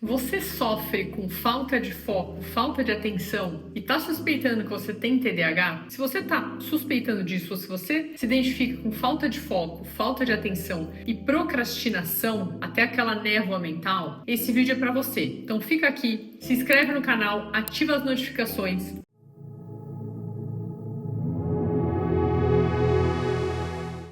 Você sofre com falta de foco, falta de atenção e está suspeitando que você tem TDAH? Se você está suspeitando disso, ou se você se identifica com falta de foco, falta de atenção e procrastinação, até aquela névoa mental, esse vídeo é para você. Então fica aqui, se inscreve no canal, ativa as notificações.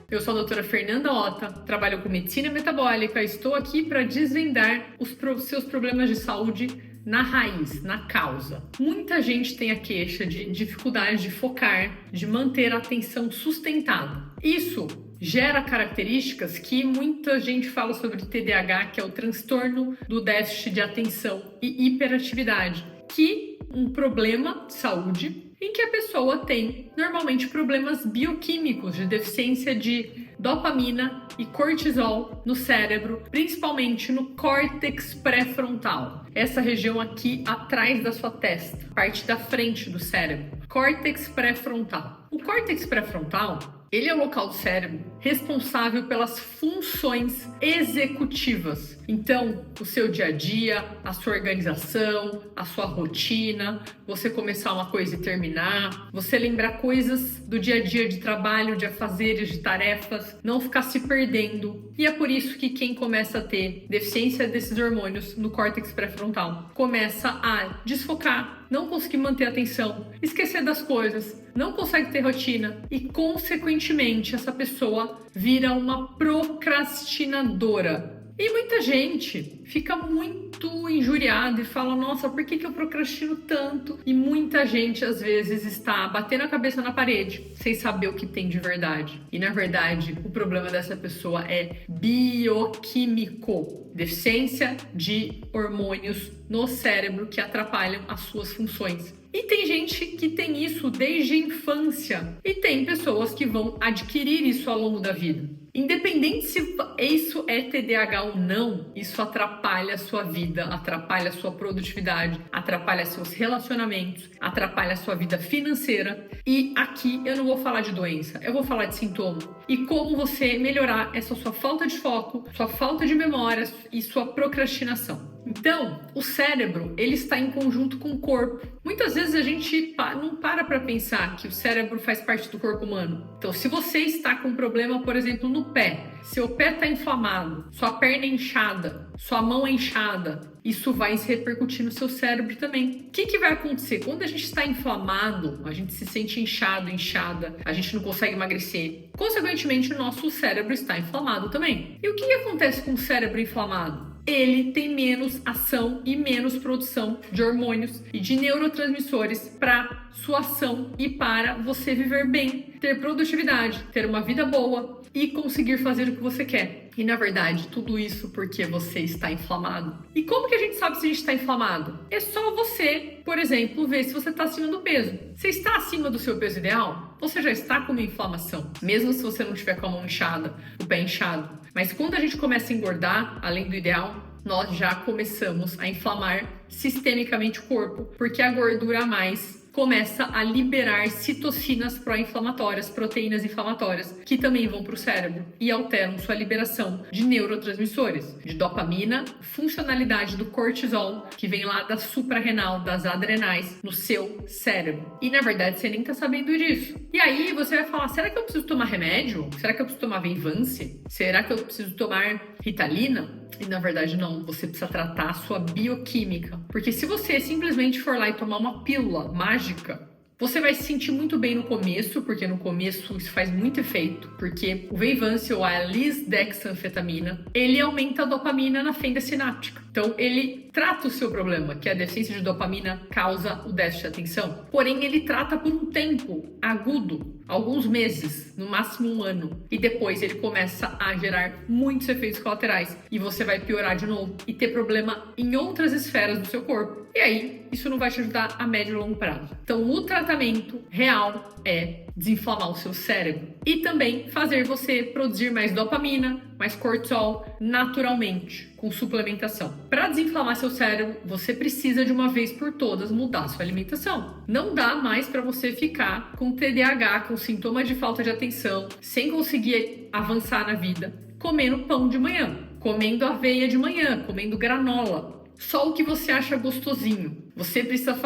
Eu sou a doutora Fernanda Ota, trabalho com medicina metabólica, estou aqui para desvendar os seus problemas de saúde na raiz, na causa. Muita gente tem a queixa de dificuldade de focar, de manter a atenção sustentada. Isso gera características que muita gente fala sobre TDAH, que é o transtorno do déficit de atenção e hiperatividade, que é um problema de saúde em que a pessoa tem normalmente problemas bioquímicos de deficiência de dopamina e cortisol no cérebro, principalmente no córtex pré-frontal, essa região aqui atrás da sua testa, parte da frente do cérebro, córtex pré-frontal. O córtex pré-frontal, ele é o local do cérebro responsável pelas funções executivas. Então, o seu dia a dia, a sua organização, a sua rotina, você começar uma coisa e terminar, você lembrar coisas do dia a dia de trabalho, de afazeres, de tarefas, não ficar se perdendo. E é por isso que quem começa a ter deficiência desses hormônios no córtex pré-frontal começa a desfocar, não conseguir manter a atenção, esquecer das coisas, não consegue ter rotina e, consequentemente, essa pessoa vira uma procrastinadora. E muita gente fica muito injuriada e fala: nossa, por que eu procrastino tanto? E muita gente, às vezes, está batendo a cabeça na parede sem saber o que tem de verdade. E, na verdade, o problema dessa pessoa é bioquímico. Deficiência de hormônios no cérebro que atrapalham as suas funções. E tem gente que tem isso desde a infância. E tem pessoas que vão adquirir isso ao longo da vida. Independente se isso é TDAH ou não, isso atrapalha a sua vida, atrapalha a sua produtividade, atrapalha seus relacionamentos, atrapalha a sua vida financeira. E aqui eu não vou falar de doença, eu vou falar de sintoma. E como você melhorar essa sua falta de foco, sua falta de memória e sua procrastinação. Então, o cérebro, ele está em conjunto com o corpo. Muitas vezes a gente não para pensar que o cérebro faz parte do corpo humano. Então, se você está com um problema, por exemplo, no pé, seu pé está inflamado, sua perna é inchada, sua mão é inchada, isso vai se repercutir no seu cérebro também. O que vai acontecer? Quando a gente está inflamado, a gente se sente inchado, inchada, a gente não consegue emagrecer. Consequentemente, o nosso cérebro está inflamado também. E o que acontece com o cérebro inflamado? Ele tem menos ação e menos produção de hormônios e de neurotransmissores para sua ação e para você viver bem, ter produtividade, ter uma vida boa e conseguir fazer o que você quer. E na verdade, tudo isso porque você está inflamado. E como que a gente sabe se a gente está inflamado? É só você, por exemplo, ver se você está acima do peso. Você está acima do seu peso ideal? Você já está com uma inflamação, mesmo se você não tiver com a mão inchada, o pé inchado. Mas quando a gente começa a engordar, além do ideal, nós já começamos a inflamar sistemicamente o corpo, porque a gordura a mais começa a liberar citocinas pró-inflamatórias, proteínas inflamatórias, que também vão para o cérebro e alteram sua liberação de neurotransmissores, de dopamina, funcionalidade do cortisol, que vem lá da suprarrenal, das adrenais, no seu cérebro. E na verdade você nem tá sabendo disso. E aí você vai falar: será que eu preciso tomar remédio? Será que eu preciso tomar Venvance? Será que eu preciso tomar Ritalina? E na verdade não, você precisa tratar a sua bioquímica. Porque se você simplesmente for lá e tomar uma pílula mágica, você vai se sentir muito bem no começo, porque no começo isso faz muito efeito, porque o Venvance ou a lisdexanfetamina, ele aumenta a dopamina na fenda sináptica. Então ele trata o seu problema, que é a deficiência de dopamina causa o déficit de atenção. Porém, ele trata por um tempo agudo, alguns meses, no máximo um ano. E depois ele começa a gerar muitos efeitos colaterais. E você vai piorar de novo e ter problema em outras esferas do seu corpo. E aí, isso não vai te ajudar a médio e longo prazo. Então, o tratamento real é desinflamar o seu cérebro e também fazer você produzir mais dopamina, mais cortisol naturalmente, com suplementação. Para desinflamar seu cérebro, você precisa de uma vez por todas mudar sua alimentação. Não dá mais para você ficar com TDAH, com sintomas de falta de atenção, sem conseguir avançar na vida, comendo pão de manhã, comendo aveia de manhã, comendo granola. só o que você acha gostosinho. Você precisa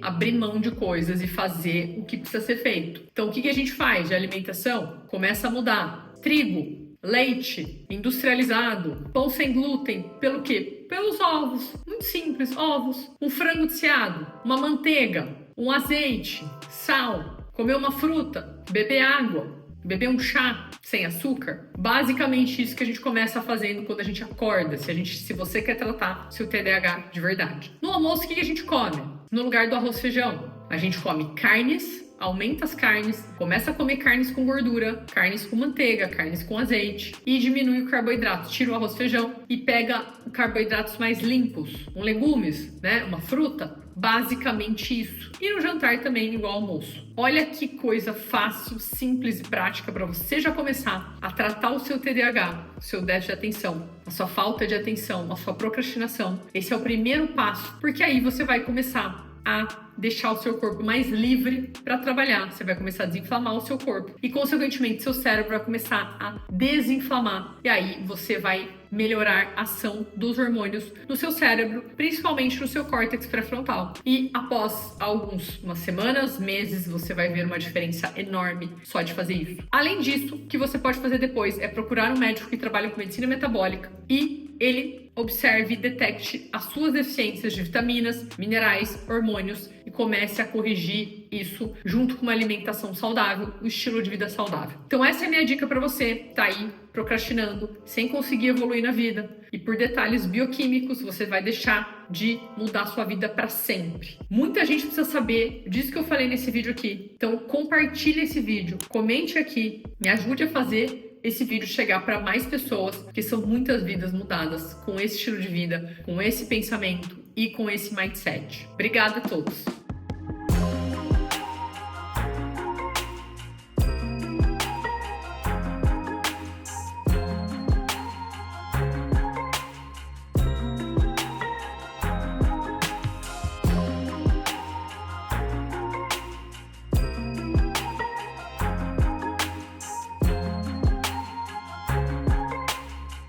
abrir mão de coisas e fazer o que precisa ser feito. Então, o que a gente faz de alimentação? Começa a mudar. Trigo, leite, industrializado, pão sem glúten. Pelo quê? Pelos ovos. Muito simples, ovos. Um frango desfiado, uma manteiga, um azeite, sal, comer uma fruta, beber água, beber um chá sem açúcar. Basicamente isso que a gente começa fazendo quando a gente acorda, se você quer tratar seu TDAH de verdade. No almoço, o que a gente come? No lugar do arroz e feijão, a gente come carnes, aumenta as carnes, começa a comer carnes com gordura, carnes com manteiga, carnes com azeite e diminui o carboidrato, tira o arroz e feijão e pega carboidratos mais limpos, legumes, né, uma fruta, basicamente isso. E no jantar também igual ao almoço. Olha que coisa fácil, simples e prática para você já começar a tratar o seu TDAH, o seu déficit de atenção, a sua falta de atenção, a sua procrastinação. Esse é o primeiro passo, porque aí você vai começar a deixar o seu corpo mais livre para trabalhar. Você vai começar a desinflamar o seu corpo e, consequentemente, seu cérebro vai começar a desinflamar. E aí você vai melhorar a ação dos hormônios no seu cérebro, principalmente no seu córtex pré-frontal. E após umas semanas, meses, você vai ver uma diferença enorme só de fazer isso. Além disso, o que você pode fazer depois é procurar um médico que trabalha com medicina metabólica e ele observe e detecte as suas deficiências de vitaminas, minerais, hormônios e comece a corrigir isso junto com uma alimentação saudável, um estilo de vida saudável. Então essa é a minha dica para você, tá aí procrastinando, sem conseguir evoluir na vida e por detalhes bioquímicos você vai deixar de mudar sua vida para sempre. Muita gente precisa saber disso que eu falei nesse vídeo aqui. Então compartilhe esse vídeo, comente aqui, me ajude a fazer esse vídeo chegar para mais pessoas, porque são muitas vidas mudadas com esse estilo de vida, com esse pensamento e com esse mindset. Obrigada a todos!